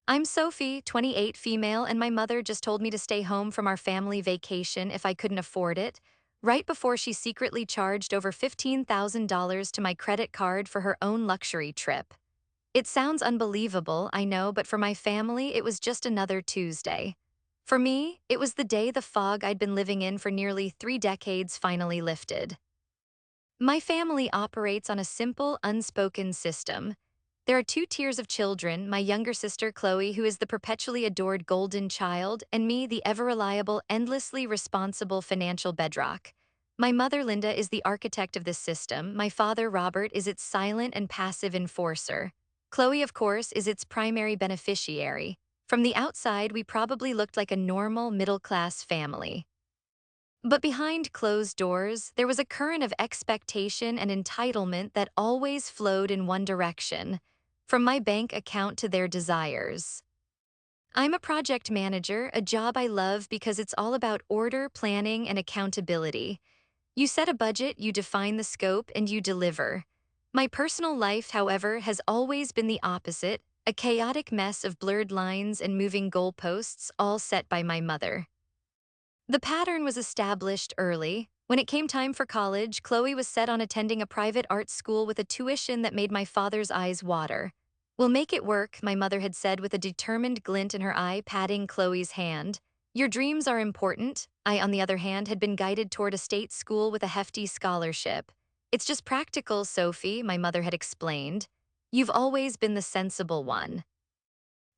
I'm Sophie, 28, female, and my mother just told me to stay home from our family vacation if I couldn't afford it, right before she secretly charged over $15,000 to my credit card for her own luxury trip. It sounds unbelievable, I know, but for my family, it was just another Tuesday. For me, it was the day the fog I'd been living in for nearly 3 decades finally lifted. My family operates on a simple, unspoken system. There are two tiers of children: my younger sister, Chloe, who is the perpetually adored golden child, and me, the ever reliable, endlessly responsible financial bedrock. My mother, Linda, is the architect of this system. My father, Robert, is its silent and passive enforcer. Chloe, of course, is its primary beneficiary. From the outside, we probably looked like a normal, middle class family. But behind closed doors, there was a current of expectation and entitlement that always flowed in one direction, from my bank account to their desires. I'm a project manager, a job I love because it's all about order, planning, and accountability. You set a budget, you define the scope, and you deliver. My personal life, however, has always been the opposite: a chaotic mess of blurred lines and moving goalposts, all set by my mother. The pattern was established early. When it came time for college, Chloe was set on attending a private art school with a tuition that made my father's eyes water. "We'll make it work," my mother had said with a determined glint in her eye, patting Chloe's hand. "Your dreams are important." I, on the other hand, had been guided toward a state school with a hefty scholarship. "It's just practical, Sophie," my mother had explained. "You've always been the sensible one."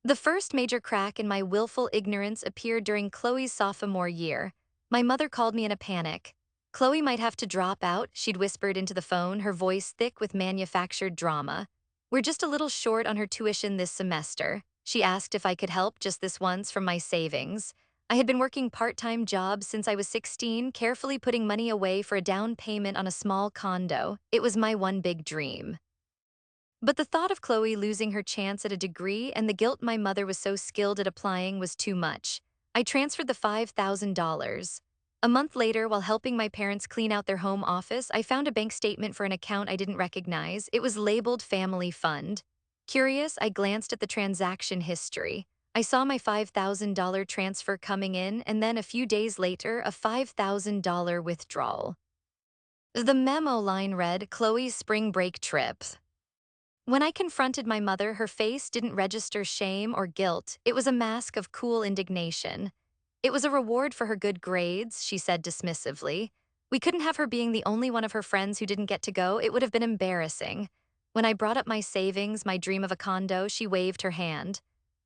The first major crack in my willful ignorance appeared during Chloe's sophomore year. My mother called me in a panic. "Chloe might have to drop out," she'd whispered into the phone, her voice thick with manufactured drama. "We're just a little short on her tuition this semester." She asked if I could help just this once from my savings. I had been working part-time jobs since I was 16, carefully putting money away for a down payment on a small condo. It was my one big dream. But the thought of Chloe losing her chance at a degree and the guilt my mother was so skilled at applying was too much. I transferred the $5,000. A month later, while helping my parents clean out their home office, I found a bank statement for an account I didn't recognize. It was labeled Family Fund. Curious, I glanced at the transaction history. I saw my $5,000 transfer coming in, and then a few days later, a $5,000 withdrawal. The memo line read, "Chloe's spring break trip." When I confronted my mother, her face didn't register shame or guilt. It was a mask of cool indignation. "It was a reward for her good grades," she said dismissively. "We couldn't have her being the only one of her friends who didn't get to go. It would have been embarrassing." When I brought up my savings, my dream of a condo, she waved her hand.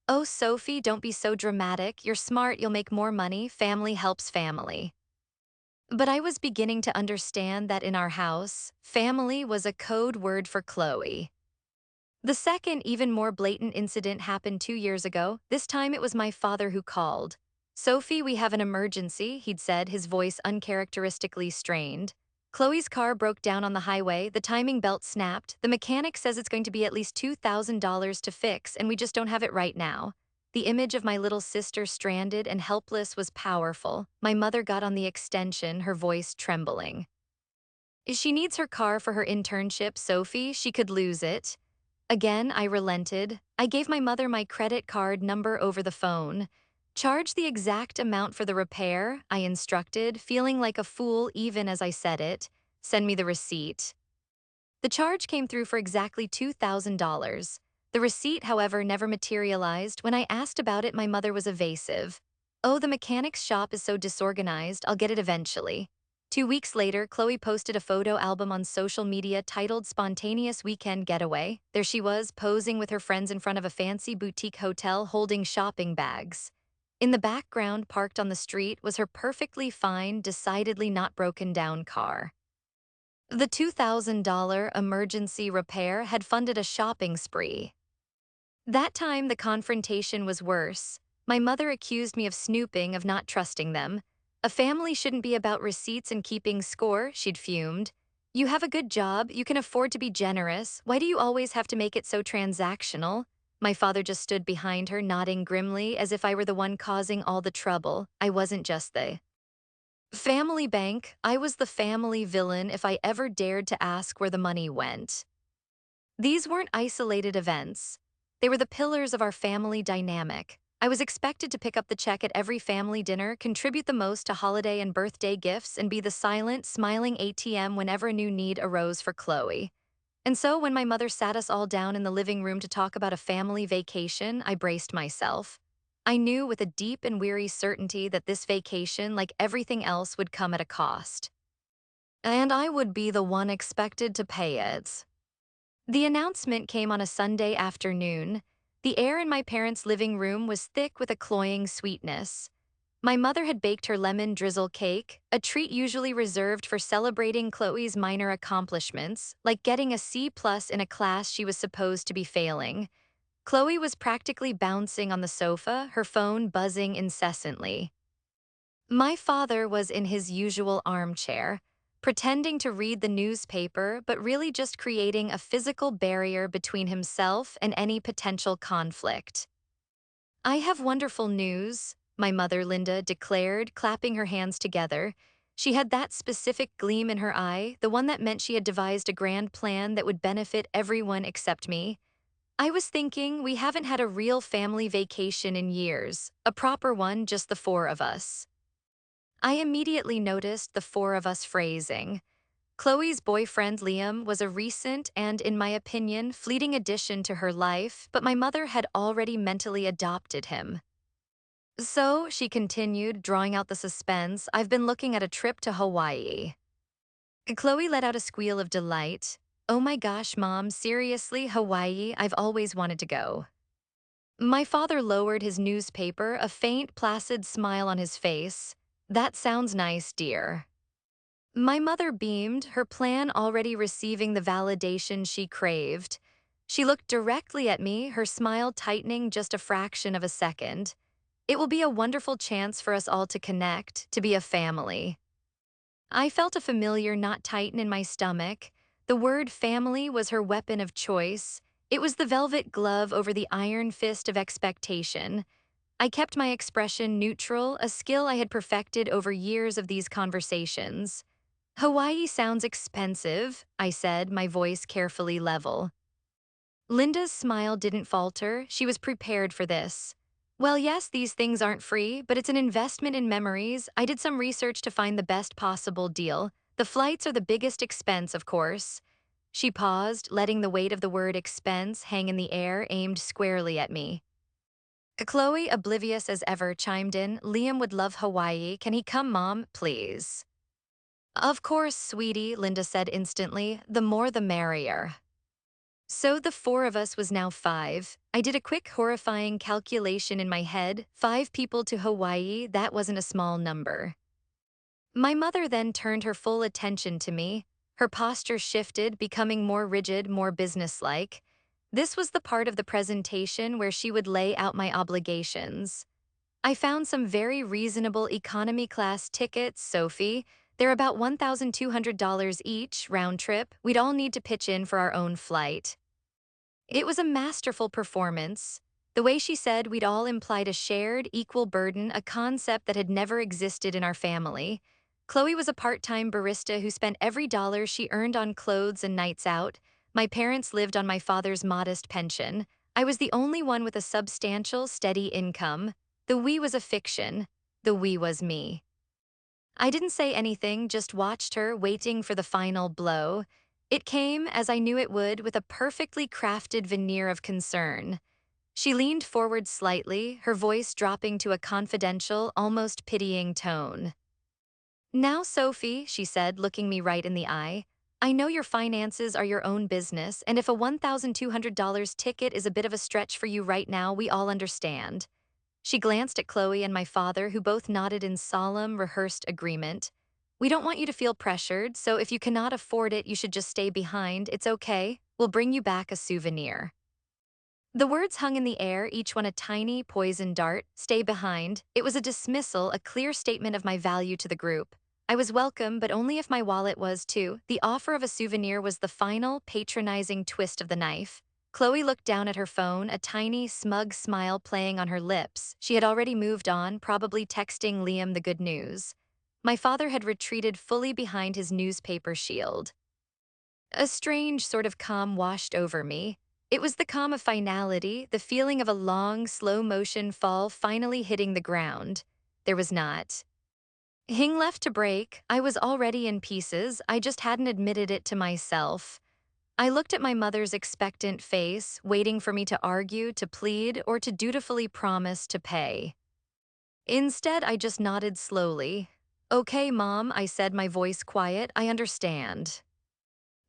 "Oh, Sophie, don't be so dramatic. You're smart, you'll make more money. Family helps family." But I was beginning to understand that in our house, family was a code word for Chloe. The second, even more blatant incident happened 2 years ago. This time it was my father who called. "Sophie, we have an emergency," he'd said, his voice uncharacteristically strained. "Chloe's car broke down on the highway, the timing belt snapped. The mechanic says it's going to be at least $2,000 to fix, and we just don't have it right now." The image of my little sister stranded and helpless was powerful. My mother got on the extension, her voice trembling. "She needs her car for her internship, Sophie. She could lose it." Again, I relented. I gave my mother my credit card number over the phone. "Charge the exact amount for the repair," I instructed, feeling like a fool even as I said it. "Send me the receipt." The charge came through for exactly $2,000. The receipt, however, never materialized. When I asked about it, my mother was evasive. "Oh, the mechanic's shop is so disorganized, I'll get it eventually." 2 weeks later, Chloe posted a photo album on social media titled "Spontaneous Weekend Getaway." There she was, posing with her friends in front of a fancy boutique hotel holding shopping bags. In the background, parked on the street, was her perfectly fine, decidedly not broken down car. The $2,000 emergency repair had funded a shopping spree. That time, the confrontation was worse. My mother accused me of snooping, of not trusting them. "A family shouldn't be about receipts and keeping score," she'd fumed. "You have a good job, you can afford to be generous. Why do you always have to make it so transactional?" My father just stood behind her, nodding grimly, as if I were the one causing all the trouble. I wasn't just the family bank. I was the family villain if I ever dared to ask where the money went. These weren't isolated events. They were the pillars of our family dynamic. I was expected to pick up the check at every family dinner, contribute the most to holiday and birthday gifts, and be the silent, smiling ATM whenever a new need arose for Chloe. And so, when my mother sat us all down in the living room to talk about a family vacation, I braced myself. I knew with a deep and weary certainty that this vacation, like everything else, would come at a cost. And I would be the one expected to pay it. The announcement came on a Sunday afternoon. The air in my parents' living room was thick with a cloying sweetness. My mother had baked her lemon drizzle cake, a treat usually reserved for celebrating Chloe's minor accomplishments, like getting a C+ in a class she was supposed to be failing. Chloe was practically bouncing on the sofa, her phone buzzing incessantly. My father was in his usual armchair, pretending to read the newspaper but really just creating a physical barrier between himself and any potential conflict. "I have wonderful news," my mother Linda declared, clapping her hands together. She had that specific gleam in her eye, the one that meant she had devised a grand plan that would benefit everyone except me. "I was thinking we haven't had a real family vacation in years, a proper one, just the four of us." I immediately noticed the four of us phrasing. Chloe's boyfriend Liam was a recent and, in my opinion, fleeting addition to her life, but my mother had already mentally adopted him. "So," she continued, drawing out the suspense, "I've been looking at a trip to Hawaii." Chloe let out a squeal of delight. "Oh my gosh, Mom, seriously, Hawaii? I've always wanted to go." My father lowered his newspaper, a faint, placid smile on his face. "That sounds nice, dear." My mother beamed, her plan already receiving the validation she craved. She looked directly at me, her smile tightening just a fraction of a second. "It will be a wonderful chance for us all to connect, to be a family." I felt a familiar knot tighten in my stomach. The word family was her weapon of choice. It was the velvet glove over the iron fist of expectation. I kept my expression neutral, a skill I had perfected over years of these conversations. "Hawaii sounds expensive," I said, my voice carefully level. Linda's smile didn't falter. She was prepared for this. "Well, yes, these things aren't free, but it's an investment in memories. I did some research to find the best possible deal. The flights are the biggest expense, of course." She paused, letting the weight of the word expense hang in the air, aimed squarely at me. Chloe, oblivious as ever, chimed in. "Liam would love Hawaii. Can he come, Mom, please?" "Of course, sweetie," Linda said instantly. "The more the merrier." So the four of us was now five. I did a quick, horrifying calculation in my head. 5 people to Hawaii, that wasn't a small number. My mother then turned her full attention to me. Her posture shifted, becoming more rigid, more businesslike. This was the part of the presentation where she would lay out my obligations. "I found some very reasonable economy class tickets, Sophie. They're about $1,200 each, round trip. We'd all need to pitch in for our own flight." It was a masterful performance. The way she said we'd all implied a shared, equal burden, a concept that had never existed in our family. Chloe was a part-time barista who spent every dollar she earned on clothes and nights out. My parents lived on my father's modest pension. I was the only one with a substantial, steady income. The we was a fiction. The we was me. I didn't say anything, just watched her, waiting for the final blow. It came, as I knew it would, with a perfectly crafted veneer of concern. She leaned forward slightly, her voice dropping to a confidential, almost pitying tone. "Now, Sophie," she said, looking me right in the eye, "I know your finances are your own business, and if a $1,200 ticket is a bit of a stretch for you right now, we all understand." She glanced at Chloe and my father, who both nodded in solemn, rehearsed agreement. "We don't want you to feel pressured, so if you cannot afford it, you should just stay behind. It's okay. We'll bring you back a souvenir." The words hung in the air, each one a tiny, poison dart. Stay behind. It was a dismissal, a clear statement of my value to the group. I was welcome, but only if my wallet was too. The offer of a souvenir was the final, patronizing twist of the knife. Chloe looked down at her phone, a tiny, smug smile playing on her lips. She had already moved on, probably texting Liam the good news. My father had retreated fully behind his newspaper shield. A strange sort of calm washed over me. It was the calm of finality, the feeling of a long, slow-motion fall finally hitting the ground. There was not. Hing left to break. I was already in pieces, I just hadn't admitted it to myself. I looked at my mother's expectant face, waiting for me to argue, to plead, or to dutifully promise to pay. Instead, I just nodded slowly. "Okay, Mom," I said, my voice quiet, "I understand."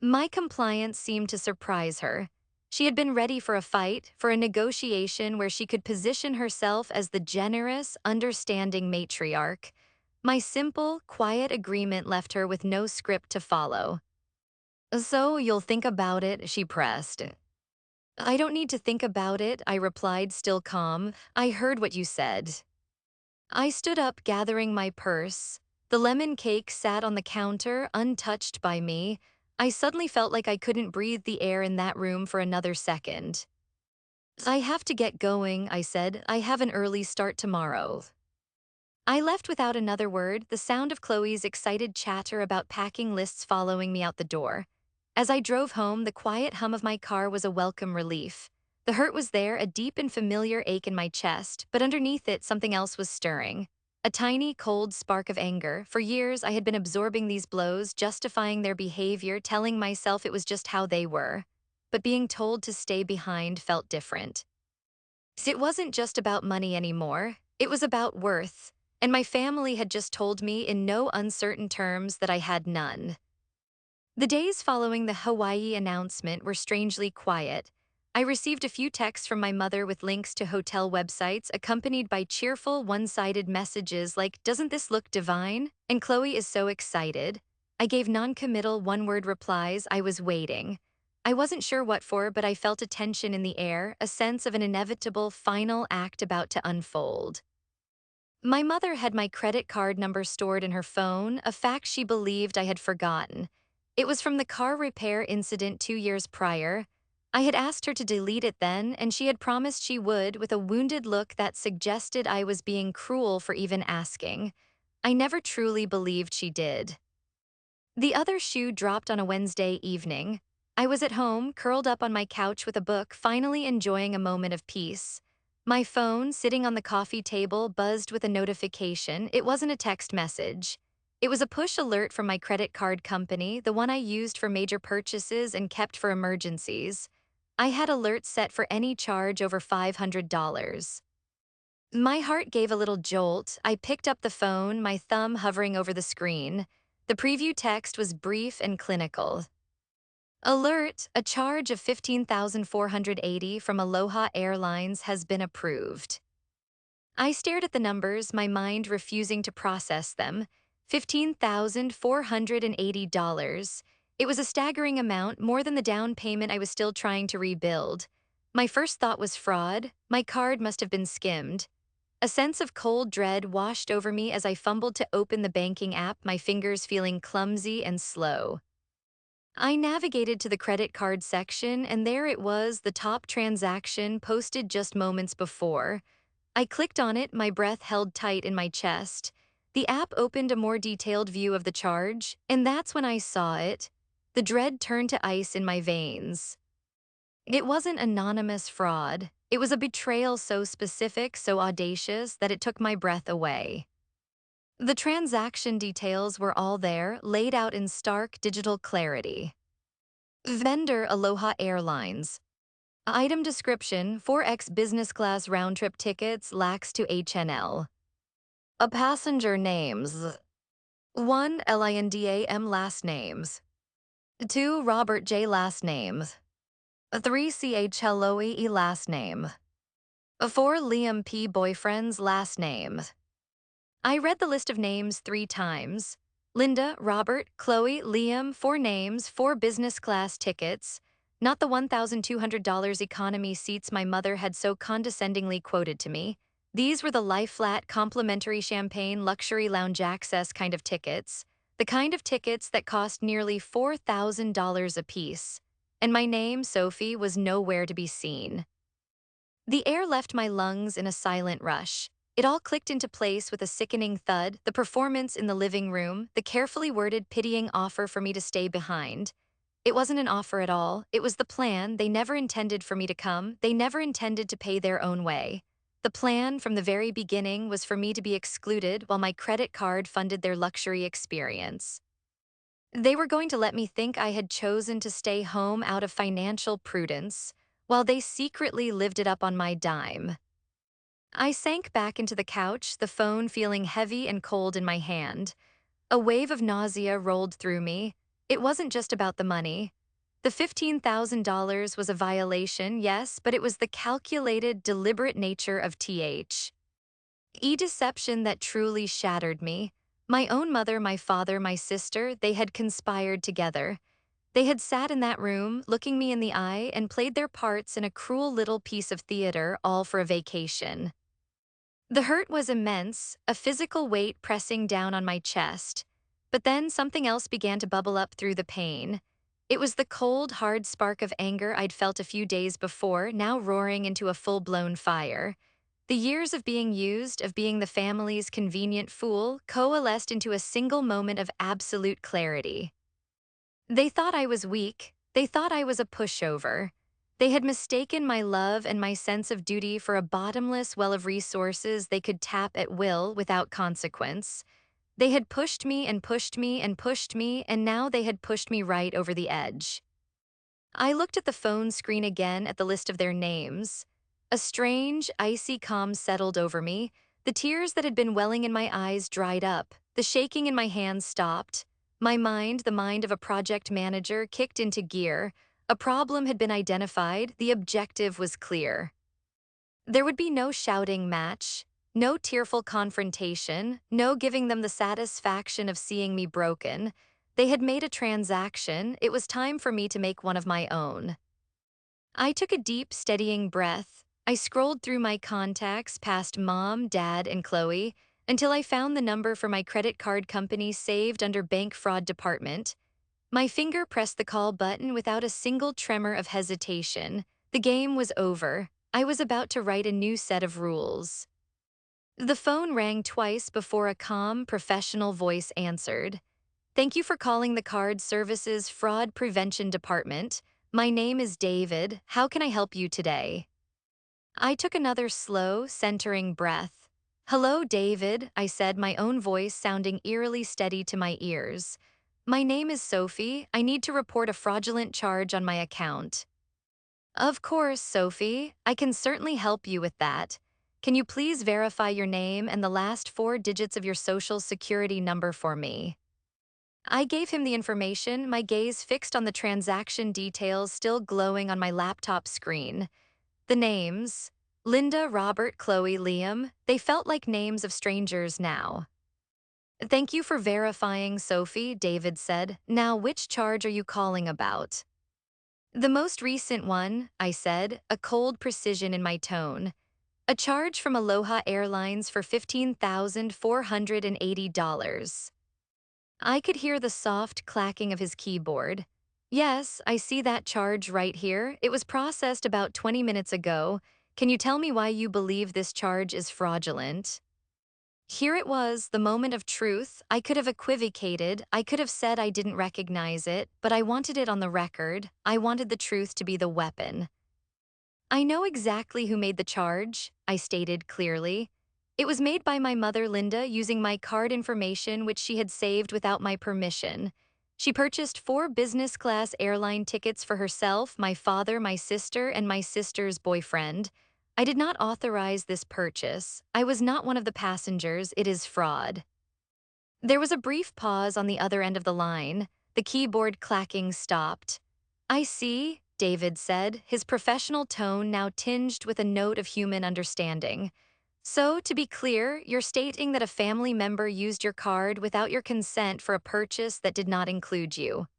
My compliance seemed to surprise her. She had been ready for a fight, for a negotiation where she could position herself as the generous, understanding matriarch. My simple, quiet agreement left her with no script to follow. "So you'll think about it," she pressed. "I don't need to think about it," I replied, still calm. "I heard what you said." I stood up, gathering my purse. The lemon cake sat on the counter, untouched by me. I suddenly felt like I couldn't breathe the air in that room for another second. "I have to get going," I said. "I have an early start tomorrow." I left without another word, the sound of Chloe's excited chatter about packing lists following me out the door. As I drove home, the quiet hum of my car was a welcome relief. The hurt was there, a deep and familiar ache in my chest, but underneath it, something else was stirring. A tiny, cold spark of anger. For years, I had been absorbing these blows, justifying their behavior, telling myself it was just how they were. But being told to stay behind felt different. It wasn't just about money anymore, it was about worth. And my family had just told me in no uncertain terms that I had none. The days following the Hawaii announcement were strangely quiet. I received a few texts from my mother with links to hotel websites, accompanied by cheerful, one-sided messages like, "Doesn't this look divine?" And "Chloe is so excited." I gave non-committal, one-word replies. I was waiting. I wasn't sure what for, but I felt a tension in the air, a sense of an inevitable, final act about to unfold. My mother had my credit card number stored in her phone, a fact she believed I had forgotten. It was from the car repair incident 2 years prior. I had asked her to delete it then, and she had promised she would, with a wounded look that suggested I was being cruel for even asking. I never truly believed she did. The other shoe dropped on a Wednesday evening. I was at home, curled up on my couch with a book, finally enjoying a moment of peace. My phone, sitting on the coffee table, buzzed with a notification. It wasn't a text message. It was a push alert from my credit card company, the one I used for major purchases and kept for emergencies. I had alerts set for any charge over $500. My heart gave a little jolt. I picked up the phone, my thumb hovering over the screen. The preview text was brief and clinical. "Alert, a charge of $15,480 from Aloha Airlines has been approved." I stared at the numbers, my mind refusing to process them. $15,480. It was a staggering amount, more than the down payment I was still trying to rebuild. My first thought was fraud. My card must have been skimmed. A sense of cold dread washed over me as I fumbled to open the banking app, my fingers feeling clumsy and slow. I navigated to the credit card section, and there it was, the top transaction posted just moments before. I clicked on it, my breath held tight in my chest. The app opened a more detailed view of the charge, and that's when I saw it. The dread turned to ice in my veins. It wasn't anonymous fraud. It was a betrayal so specific, so audacious, that it took my breath away. The transaction details were all there, laid out in stark digital clarity. Vendor: Aloha Airlines. Item description: 4x business class round-trip tickets, lax to HNL. A passenger names: 1. Lindam last names. 2. Robert J last names. 3. Chloe last name. 4. Liam P boyfriend's last name. I read the list of names 3 times. Linda, Robert, Chloe, Liam, 4 names, 4 business class tickets, not the $1,200 economy seats my mother had so condescendingly quoted to me. These were the lie-flat, complimentary champagne, luxury lounge access kind of tickets, the kind of tickets that cost nearly $4,000 apiece. And my name, Sophie, was nowhere to be seen. The air left my lungs in a silent rush. It all clicked into place with a sickening thud, the performance in the living room, the carefully worded pitying offer for me to stay behind. It wasn't an offer at all. It was the plan. They never intended for me to come. They never intended to pay their own way. The plan from the very beginning was for me to be excluded while my credit card funded their luxury experience. They were going to let me think I had chosen to stay home out of financial prudence, while they secretly lived it up on my dime. I sank back into the couch, the phone feeling heavy and cold in my hand. A wave of nausea rolled through me. It wasn't just about the money. The $15,000 was a violation, yes, but it was the calculated, deliberate nature of deception that truly shattered me. My own mother, my father, my sister, they had conspired together. They had sat in that room, looking me in the eye, and played their parts in a cruel little piece of theater, all for a vacation. The hurt was immense, a physical weight pressing down on my chest. But then something else began to bubble up through the pain. It was the cold, hard spark of anger I'd felt a few days before, now roaring into a full-blown fire. The years of being used, of being the family's convenient fool, coalesced into a single moment of absolute clarity. They thought I was weak. They thought I was a pushover. They had mistaken my love and my sense of duty for a bottomless well of resources they could tap at will without consequence. They had pushed me and pushed me and pushed me, and now they had pushed me right over the edge. I looked at the phone screen again at the list of their names. A strange, icy calm settled over me. The tears that had been welling in my eyes dried up. The shaking in my hands stopped. My mind, the mind of a project manager, kicked into gear. A problem had been identified. The objective was clear. There would be no shouting match, no tearful confrontation, no giving them the satisfaction of seeing me broken. They had made a transaction. It was time for me to make one of my own. I took a deep, steadying breath. I scrolled through my contacts past Mom, Dad, and Chloe until I found the number for my credit card company saved under Bank Fraud Department. My finger pressed the call button without a single tremor of hesitation. The game was over. I was about to write a new set of rules. The phone rang twice before a calm, professional voice answered. "Thank you for calling the Card Services Fraud Prevention Department. My name is David. How can I help you today?" I took another slow, centering breath. "Hello, David," I said, my own voice sounding eerily steady to my ears. "My name is Sophie. I need to report a fraudulent charge on my account." "Of course, Sophie. I can certainly help you with that. Can you please verify your name and the last four digits of your social security number for me?" I gave him the information, my gaze fixed on the transaction details still glowing on my laptop screen. The names, Linda, Robert, Chloe, Liam, they felt like names of strangers now. "Thank you for verifying, Sophie," David said. "Now, which charge are you calling about?" "The most recent one," I said, a cold precision in my tone. "A charge from Aloha Airlines for $15,480. I could hear the soft clacking of his keyboard. "Yes, I see that charge right here. It was processed about 20 minutes ago. Can you tell me why you believe this charge is fraudulent?" Here it was, the moment of truth. I could have equivocated. I could have said I didn't recognize it, but I wanted it on the record. I wanted the truth to be the weapon. "I know exactly who made the charge," I stated clearly. "It was made by my mother, Linda, using my card information which she had saved without my permission. She purchased 4 business-class airline tickets for herself, my father, my sister, and my sister's boyfriend. I did not authorize this purchase. I was not one of the passengers. It is fraud." There was a brief pause on the other end of the line. The keyboard clacking stopped. "I see," David said, his professional tone now tinged with a note of human understanding. "So, to be clear, you're stating that a family member used your card without your consent for a purchase that did not include you."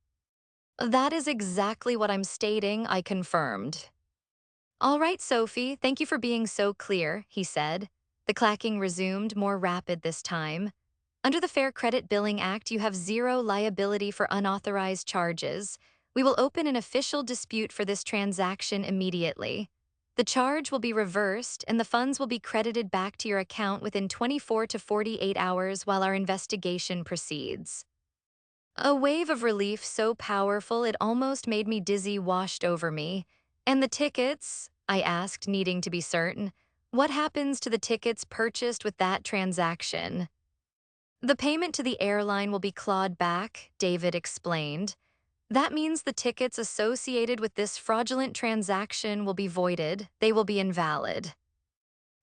"That is exactly what I'm stating," I confirmed. "All right, Sophie, thank you for being so clear," he said. The clacking resumed, more rapid this time. "Under the Fair Credit Billing Act, you have zero liability for unauthorized charges. We will open an official dispute for this transaction immediately. The charge will be reversed, and the funds will be credited back to your account within 24 to 48 hours while our investigation proceeds." A wave of relief so powerful it almost made me dizzy washed over me. And the tickets? I asked, needing to be certain. What happens to the tickets purchased with that transaction? The payment to the airline will be clawed back, David explained. That means the tickets associated with this fraudulent transaction will be voided, they will be invalid.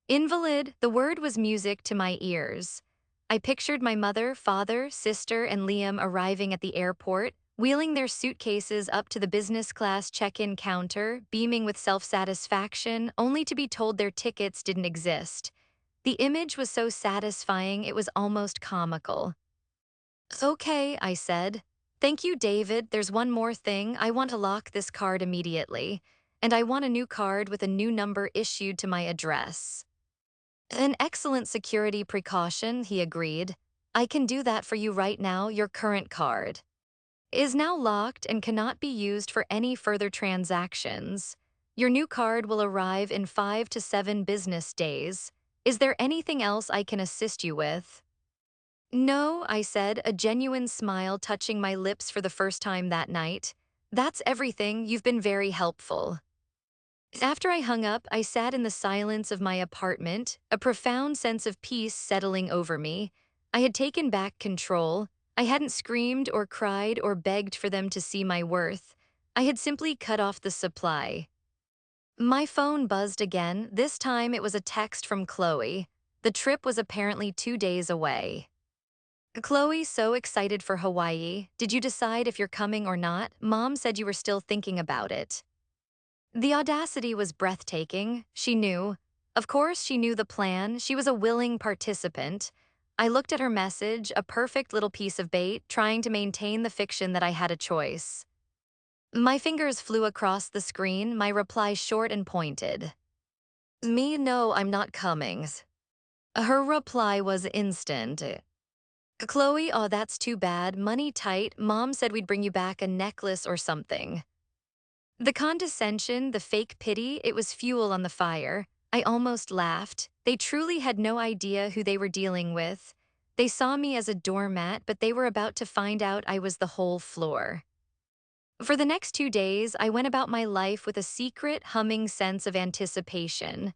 Invalid, the word was music to my ears. I pictured my mother, father, sister, and Liam arriving at the airport, wheeling their suitcases up to the business class check-in counter, beaming with self-satisfaction, only to be told their tickets didn't exist. The image was so satisfying it was almost comical. Okay, I said. Thank you, David. There's one more thing. I want to lock this card immediately. And I want a new card with a new number issued to my address. An excellent security precaution, he agreed. I can do that for you right now. Your current card is now locked and cannot be used for any further transactions. Your new card will arrive in 5 to 7 business days. Is there anything else I can assist you with? No, I said, a genuine smile touching my lips for the first time that night. That's everything. You've been very helpful. After I hung up, I sat in the silence of my apartment, a profound sense of peace settling over me. I had taken back control. I hadn't screamed or cried or begged for them to see my worth. I had simply cut off the supply. My phone buzzed again. This time it was a text from Chloe. The trip was apparently 2 days away. Chloe, so excited for Hawaii. Did you decide if you're coming or not? Mom said you were still thinking about it. The audacity was breathtaking. She knew. Of course, she knew the plan. She was a willing participant. I looked at her message, a perfect little piece of bait, trying to maintain the fiction that I had a choice. My fingers flew across the screen, my reply short and pointed. Me, no, I'm not coming. Her reply was instant. Chloe, oh, that's too bad. Money tight. Mom said we'd bring you back a necklace or something. The condescension, the fake pity, it was fuel on the fire. I almost laughed. They truly had no idea who they were dealing with. They saw me as a doormat, but they were about to find out I was the whole floor. For the next 2 days, I went about my life with a secret, humming sense of anticipation.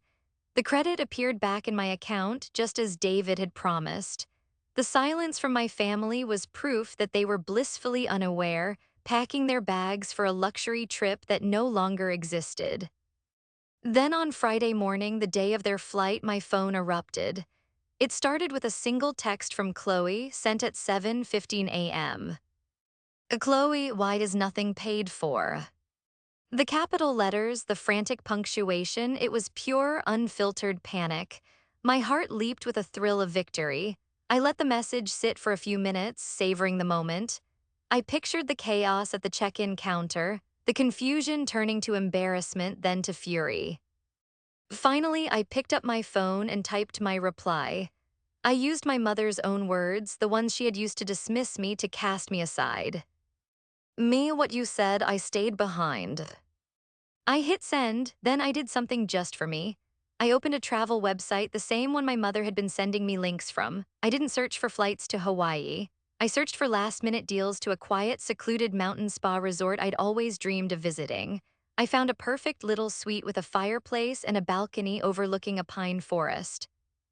The credit appeared back in my account, just as David had promised. The silence from my family was proof that they were blissfully unaware, packing their bags for a luxury trip that no longer existed. Then on Friday morning, the day of their flight, my phone erupted. It started with a single text from Chloe, sent at 7:15 a.m. Chloe, why is nothing paid for? The capital letters, the frantic punctuation, it was pure, unfiltered panic. My heart leaped with a thrill of victory. I let the message sit for a few minutes, savoring the moment. I pictured the chaos at the check-in counter, the confusion turning to embarrassment, then to fury. Finally, I picked up my phone and typed my reply. I used my mother's own words, the ones she had used to dismiss me, to cast me aside. Me, what you said, I stayed behind. I hit send, then I did something just for me. I opened a travel website, the same one my mother had been sending me links from. I didn't search for flights to Hawaii. I searched for last-minute deals to a quiet, secluded mountain spa resort I'd always dreamed of visiting. I found a perfect little suite with a fireplace and a balcony overlooking a pine forest.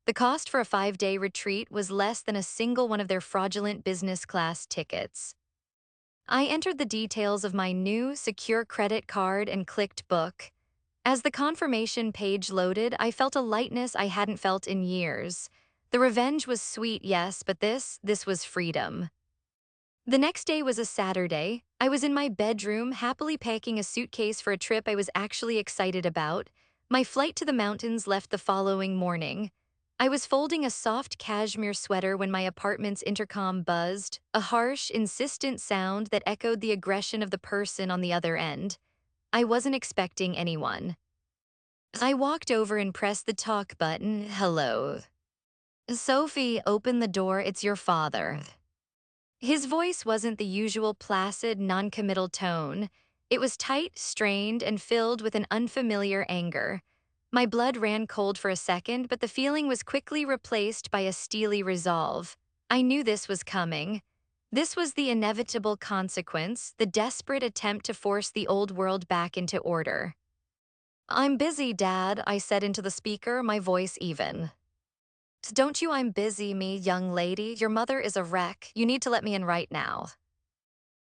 The cost for a 5-day retreat was less than a single one of their fraudulent business class tickets. I entered the details of my new, secure credit card and clicked book. As the confirmation page loaded, I felt a lightness I hadn't felt in years. The revenge was sweet, yes, but this was freedom. The next day was a Saturday. I was in my bedroom, happily packing a suitcase for a trip I was actually excited about. My flight to the mountains left the following morning. I was folding a soft cashmere sweater when my apartment's intercom buzzed, a harsh, insistent sound that echoed the aggression of the person on the other end. I wasn't expecting anyone. I walked over and pressed the talk button. Hello. Sophie, open the door, it's your father. His voice wasn't the usual placid, noncommittal tone. It was tight, strained, and filled with an unfamiliar anger. My blood ran cold for a second, but the feeling was quickly replaced by a steely resolve. I knew this was coming. This was the inevitable consequence, the desperate attempt to force the old world back into order. I'm busy, Dad, I said into the speaker, my voice even. Don't you I'm busy me, young lady. Your mother is a wreck. You need to let me in right now.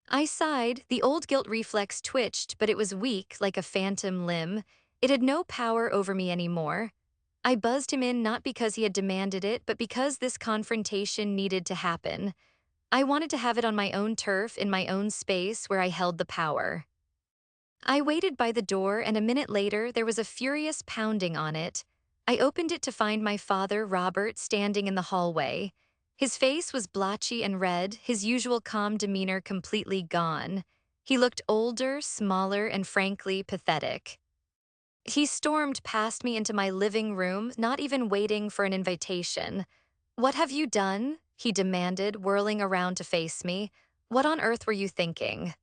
I sighed. The old guilt reflex twitched, but it was weak, like a phantom limb. It had no power over me anymore. I buzzed him in not because he had demanded it, but because this confrontation needed to happen. I wanted to have it on my own turf, in my own space, where I held the power. I waited by the door, and a minute later, there was a furious pounding on it. I opened it to find my father, Robert, standing in the hallway. His face was blotchy and red, his usual calm demeanor completely gone. He looked older, smaller, and frankly pathetic. He stormed past me into my living room, not even waiting for an invitation. "What have you done?" he demanded, whirling around to face me. "What on earth were you thinking?"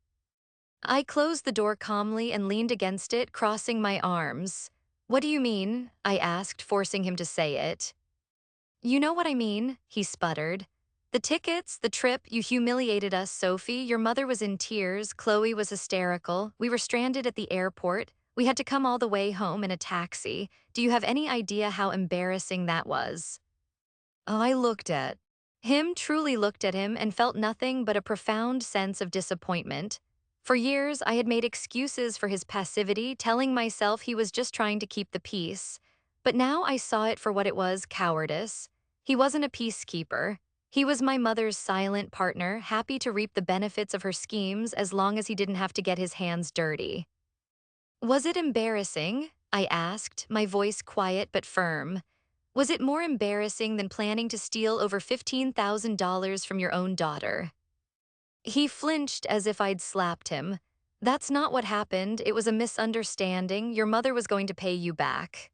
I closed the door calmly and leaned against it, crossing my arms. "What do you mean?" I asked, forcing him to say it. "You know what I mean," he sputtered. "The tickets, the trip, you humiliated us, Sophie. Your mother was in tears, Chloe was hysterical. We were stranded at the airport. We had to come all the way home in a taxi. Do you have any idea how embarrassing that was?" I looked at him, truly looked at him, and felt nothing but a profound sense of disappointment. For years, I had made excuses for his passivity, telling myself he was just trying to keep the peace. But now I saw it for what it was, cowardice. He wasn't a peacekeeper. He was my mother's silent partner, happy to reap the benefits of her schemes as long as he didn't have to get his hands dirty. Was it embarrassing? I asked, my voice quiet but firm. Was it more embarrassing than planning to steal over $15,000 from your own daughter? He flinched as if I'd slapped him. "That's not what happened. It was a misunderstanding. Your mother was going to pay you back."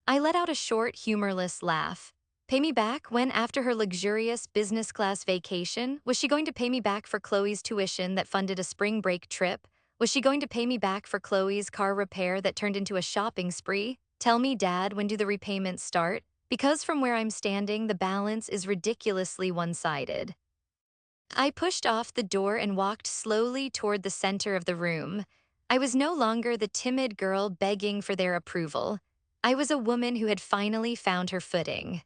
I let out a short, humorless laugh. Pay me back when, after her luxurious business class vacation, was she going to pay me back for Chloe's tuition that funded a spring break trip? Was she going to pay me back for Chloe's car repair that turned into a shopping spree? Tell me, Dad, when do the repayments start? Because from where I'm standing, the balance is ridiculously one-sided. I pushed off the door and walked slowly toward the center of the room. I was no longer the timid girl begging for their approval. I was a woman who had finally found her footing.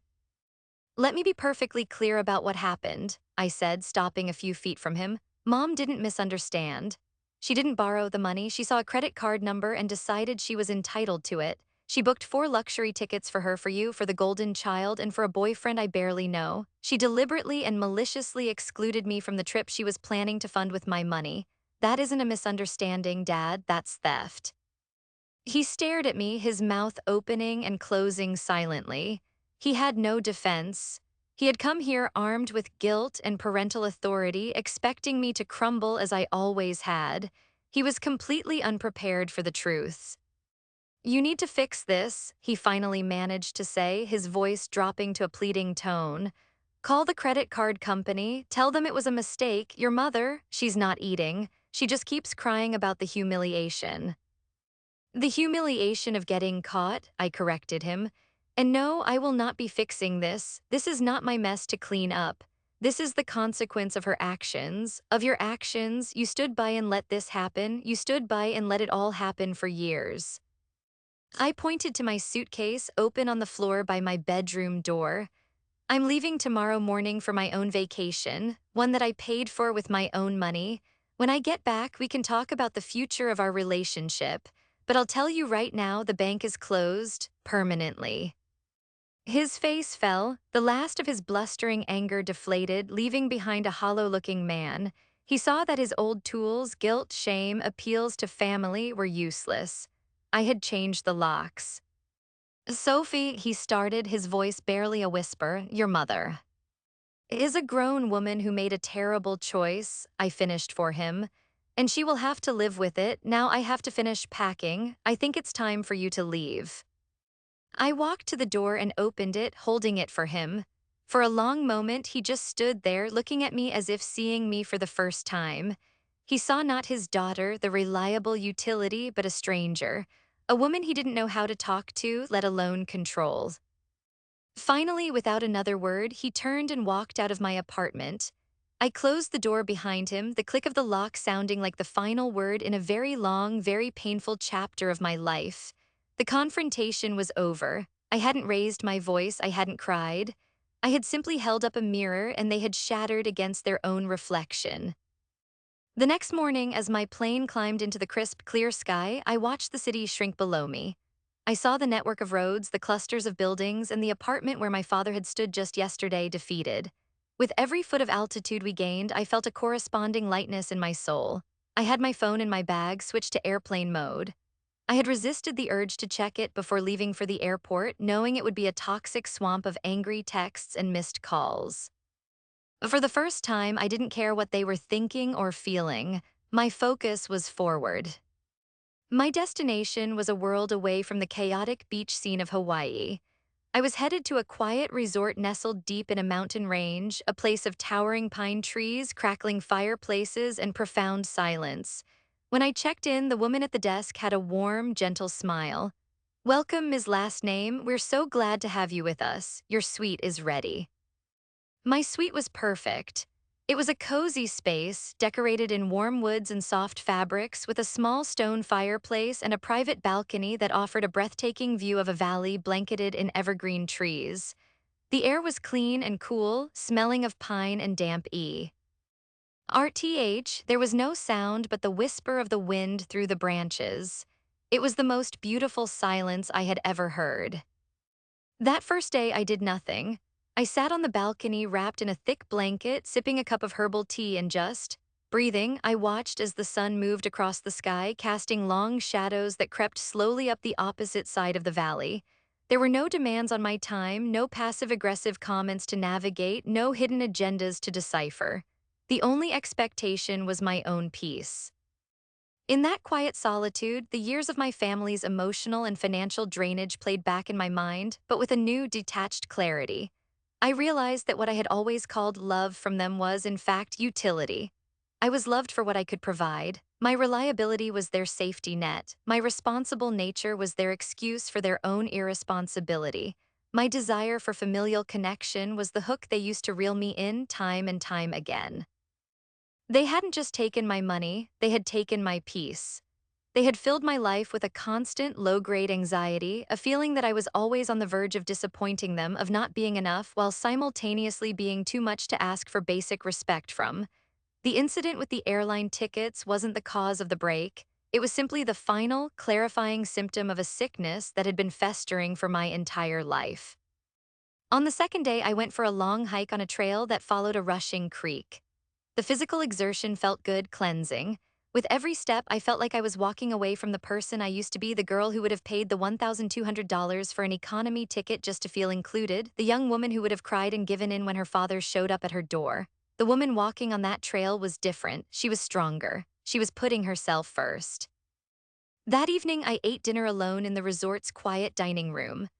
"Let me be perfectly clear about what happened," I said, stopping a few feet from him. "Mom didn't misunderstand. She didn't borrow the money. She saw a credit card number and decided she was entitled to it. She booked 4 luxury tickets for her, for you, for the golden child, and for a boyfriend I barely know. She deliberately and maliciously excluded me from the trip she was planning to fund with my money. That isn't a misunderstanding, Dad. That's theft." He stared at me, his mouth opening and closing silently. He had no defense. He had come here armed with guilt and parental authority, expecting me to crumble as I always had. He was completely unprepared for the truth. "You need to fix this," he finally managed to say, his voice dropping to a pleading tone. "Call the credit card company, tell them it was a mistake. Your mother, she's not eating. She just keeps crying about the humiliation." "The humiliation of getting caught," I corrected him. "And no, I will not be fixing this. This is not my mess to clean up. This is the consequence of her actions. Of your actions, you stood by and let this happen. You stood by and let it all happen for years." I pointed to my suitcase open on the floor by my bedroom door. "I'm leaving tomorrow morning for my own vacation, one that I paid for with my own money. When I get back, we can talk about the future of our relationship. But I'll tell you right now, the bank is closed, permanently." His face fell, the last of his blustering anger deflated, leaving behind a hollow-looking man. He saw that his old tools, guilt, shame, appeals to family, were useless. I had changed the locks. "Sophie," he started, his voice barely a whisper, "your mother is a grown woman who made a terrible choice," I finished for him. "And she will have to live with it. Now I have to finish packing. I think it's time for you to leave." I walked to the door and opened it, holding it for him. For a long moment, he just stood there, looking at me as if seeing me for the first time. He saw not his daughter, the reliable utility, but a stranger, a woman he didn't know how to talk to, let alone control. Finally, without another word, he turned and walked out of my apartment. I closed the door behind him, the click of the lock sounding like the final word in a very long, very painful chapter of my life. The confrontation was over. I hadn't raised my voice, I hadn't cried. I had simply held up a mirror and they had shattered against their own reflection. The next morning, as my plane climbed into the crisp, clear sky, I watched the city shrink below me. I saw the network of roads, the clusters of buildings, and the apartment where my father had stood just yesterday defeated. With every foot of altitude we gained, I felt a corresponding lightness in my soul. I had my phone in my bag, switched to airplane mode. I had resisted the urge to check it before leaving for the airport, knowing it would be a toxic swamp of angry texts and missed calls. For the first time, I didn't care what they were thinking or feeling. My focus was forward. My destination was a world away from the chaotic beach scene of Hawaii. I was headed to a quiet resort nestled deep in a mountain range, a place of towering pine trees, crackling fireplaces, and profound silence. When I checked in, the woman at the desk had a warm, gentle smile. "Welcome, Ms. Last Name. We're so glad to have you with us. Your suite is ready." My suite was perfect. It was a cozy space, decorated in warm woods and soft fabrics, with a small stone fireplace and a private balcony that offered a breathtaking view of a valley blanketed in evergreen trees. The air was clean and cool, smelling of pine and damp RTH, there was no sound but the whisper of the wind through the branches. It was the most beautiful silence I had ever heard. That first day, I did nothing. I sat on the balcony wrapped in a thick blanket, sipping a cup of herbal tea and just breathing. I watched as the sun moved across the sky, casting long shadows that crept slowly up the opposite side of the valley. There were no demands on my time, no passive-aggressive comments to navigate, no hidden agendas to decipher. The only expectation was my own peace. In that quiet solitude, the years of my family's emotional and financial drainage played back in my mind, but with a new, detached clarity. I realized that what I had always called love from them was, in fact, utility. I was loved for what I could provide. My reliability was their safety net. My responsible nature was their excuse for their own irresponsibility. My desire for familial connection was the hook they used to reel me in time and time again. They hadn't just taken my money, they had taken my peace. They had filled my life with a constant, low-grade anxiety, a feeling that I was always on the verge of disappointing them, of not being enough, while simultaneously being too much to ask for basic respect from. The incident with the airline tickets wasn't the cause of the break. It was simply the final, clarifying symptom of a sickness that had been festering for my entire life. On the second day, I went for a long hike on a trail that followed a rushing creek. The physical exertion felt good, cleansing. With every step, I felt like I was walking away from the person I used to be, the girl who would have paid the $1,200 for an economy ticket just to feel included, the young woman who would have cried and given in when her father showed up at her door. The woman walking on that trail was different. She was stronger. She was putting herself first. That evening, I ate dinner alone in the resort's quiet dining room.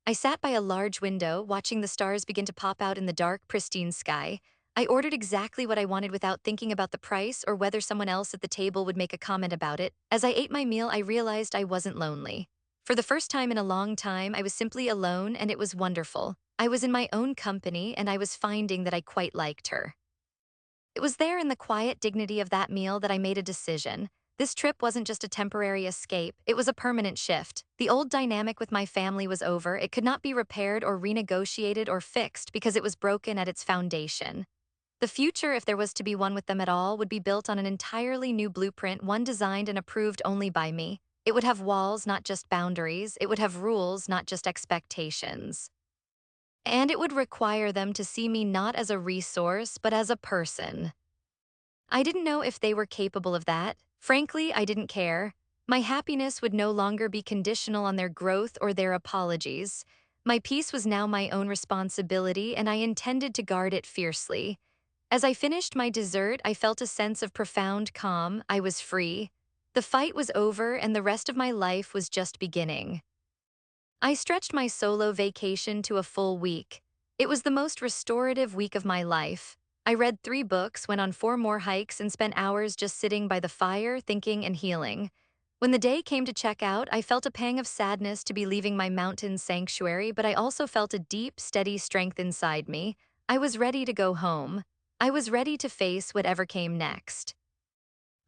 I sat by a large window, watching the stars begin to pop out in the dark, pristine sky. I ordered exactly what I wanted without thinking about the price or whether someone else at the table would make a comment about it. As I ate my meal, I realized I wasn't lonely. For the first time in a long time, I was simply alone, and it was wonderful. I was in my own company, and I was finding that I quite liked her. It was there in the quiet dignity of that meal that I made a decision. This trip wasn't just a temporary escape, it was a permanent shift. The old dynamic with my family was over. It could not be repaired or renegotiated or fixed because it was broken at its foundation. The future, if there was to be one with them at all, would be built on an entirely new blueprint, one designed and approved only by me. It would have walls, not just boundaries. It would have rules, not just expectations. And it would require them to see me not as a resource, but as a person. I didn't know if they were capable of that. Frankly, I didn't care. My happiness would no longer be conditional on their growth or their apologies. My peace was now my own responsibility, and I intended to guard it fiercely. As I finished my dessert, I felt a sense of profound calm. I was free. The fight was over, and the rest of my life was just beginning. I stretched my solo vacation to a full week. It was the most restorative week of my life. I read 3 books, went on 4 more hikes, and spent hours just sitting by the fire, thinking and healing. When the day came to check out, I felt a pang of sadness to be leaving my mountain sanctuary, but I also felt a deep, steady strength inside me. I was ready to go home. I was ready to face whatever came next.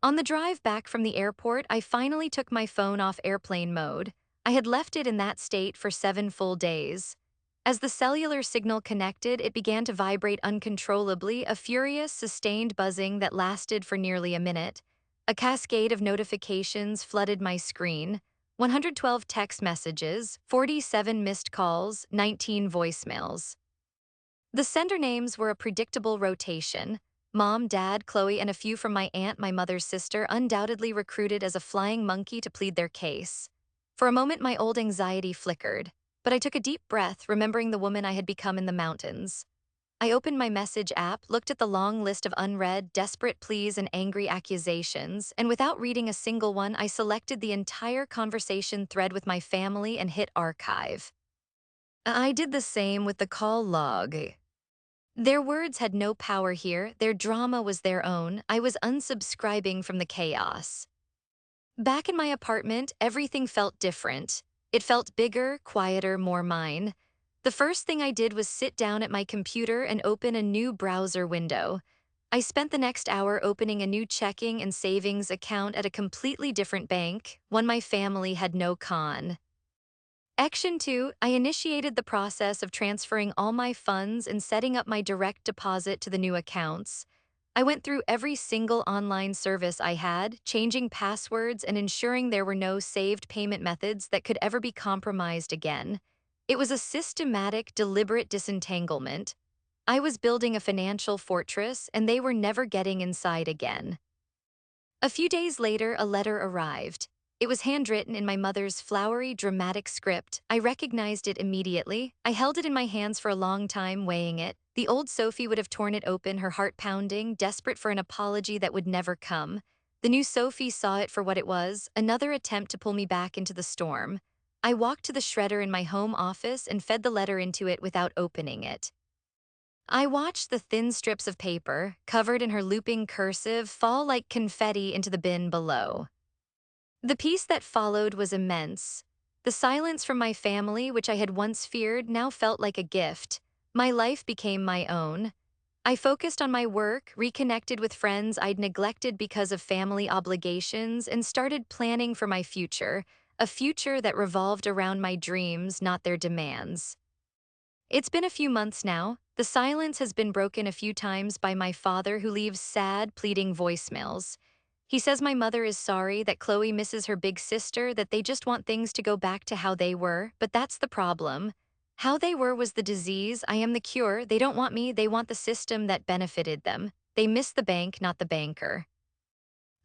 On the drive back from the airport, I finally took my phone off airplane mode. I had left it in that state for 7 full days. As the cellular signal connected, it began to vibrate uncontrollably, a furious, sustained buzzing that lasted for nearly a minute. A cascade of notifications flooded my screen: 112 text messages, 47 missed calls, 19 voicemails. The sender names were a predictable rotation: Mom, Dad, Chloe, and a few from my aunt, my mother's sister, undoubtedly recruited as a flying monkey to plead their case. For a moment, my old anxiety flickered, but I took a deep breath, remembering the woman I had become in the mountains. I opened my message app, looked at the long list of unread, desperate pleas and angry accusations, and without reading a single one, I selected the entire conversation thread with my family and hit archive. I did the same with the call log. Their words had no power here, their drama was their own. I was unsubscribing from the chaos. Back in my apartment, everything felt different. It felt bigger, quieter, more mine. The first thing I did was sit down at my computer and open a new browser window. I spent the next hour opening a new checking and savings account at a completely different bank, one my family had no con. Action 2, I initiated the process of transferring all my funds and setting up my direct deposit to the new accounts. I went through every single online service I had, changing passwords and ensuring there were no saved payment methods that could ever be compromised again. It was a systematic, deliberate disentanglement. I was building a financial fortress, and they were never getting inside again. A few days later, a letter arrived. It was handwritten in my mother's flowery, dramatic script. I recognized it immediately. I held it in my hands for a long time, weighing it. The old Sophie would have torn it open, her heart pounding, desperate for an apology that would never come. The new Sophie saw it for what it was: another attempt to pull me back into the storm. I walked to the shredder in my home office and fed the letter into it without opening it. I watched the thin strips of paper, covered in her looping cursive, fall like confetti into the bin below. The peace that followed was immense. The silence from my family, which I had once feared, now felt like a gift. My life became my own. I focused on my work, reconnected with friends I'd neglected because of family obligations, and started planning for my future, a future that revolved around my dreams, not their demands. It's been a few months now. The silence has been broken a few times by my father, who leaves sad, pleading voicemails. He says my mother is sorry, that Chloe misses her big sister, that they just want things to go back to how they were, but that's the problem. How they were was the disease, I am the cure. They don't want me, they want the system that benefited them. They miss the bank, not the banker.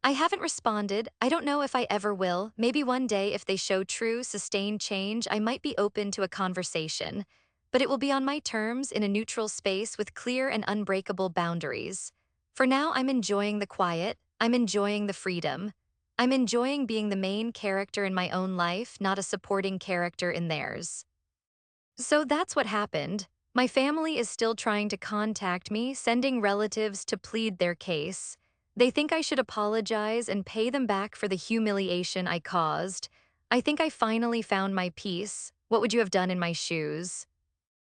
I haven't responded. I don't know if I ever will. Maybe one day, if they show true, sustained change, I might be open to a conversation. But it will be on my terms, in a neutral space with clear and unbreakable boundaries. For now, I'm enjoying the quiet. I'm enjoying the freedom. I'm enjoying being the main character in my own life, not a supporting character in theirs. So that's what happened. My family is still trying to contact me, sending relatives to plead their case. They think I should apologize and pay them back for the humiliation I caused. I think I finally found my peace. What would you have done in my shoes?